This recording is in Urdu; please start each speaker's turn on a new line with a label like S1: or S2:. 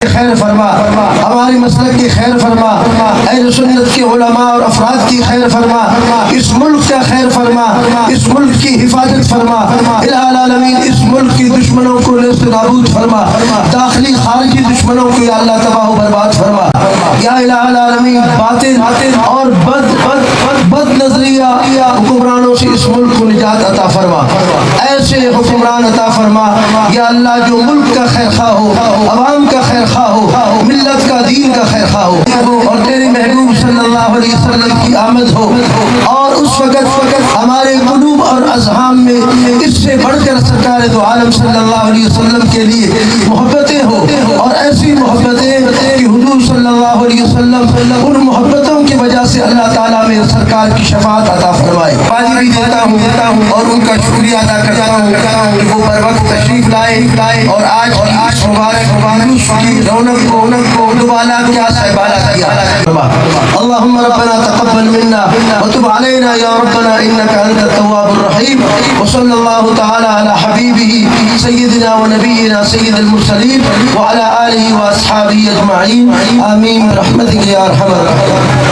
S1: خیر فرما، ہماری مسلک کی خیر فرما، اہل سنت کے علماء اور افراد کی خیر فرما، اس ملک کا خیر فرما، اس ملک کی حفاظت فرما، الہ العالمین اس ملک کی دشمنوں کو نیست و نابود فرما، داخلی خارجی دشمنوں کو یا اللہ تباہ و برباد فرما، یا الہ العالمین باطل اور بد نظریہ حکمرانوں سے اس ملک کو نجات عطا فرما، ایسے حکمران عطا فرما یا اللہ جو ملک کا خیر خواہ ہو، عوام کا خیر خواہ ہو، ملت کا دین کا خیر خواہ ہو، اور تیرے محبوب صلی اللہ علیہ وسلم کی آمد ہو، اور اس وقت ہمارے قلوب اور اذہان میں اس سے بڑھ کر سرکار دو عالم صلی اللہ علیہ وسلم کے لیے محبتیں ہو، اور ایسی محبتیں کہ حضور صلی اللہ علیہ وسلم ان محبتوں کی وجہ سے اللہ تعالیٰ میں سرکار کی شفاعت عطا فرمائے۔ بازی بھی دیتا ہوں اور ان کا شکریہ ادا کرتا ہوں کہ وہ بر وقت تشریف لائے اور آج کی مبارک کی رونق کو دوبالا کیا سہبالا کیا۔ اللہم ربنا تقبل منا وتب علینا یا ربنا انک انت التواب الرحیم، وصلی اللہ تعالی علی حبیبہ سیدنا و نبینا سید المرسلین وعلی آلہ واصحابہ اجمعین، آمین برحمتک یا ارحم الراحمین۔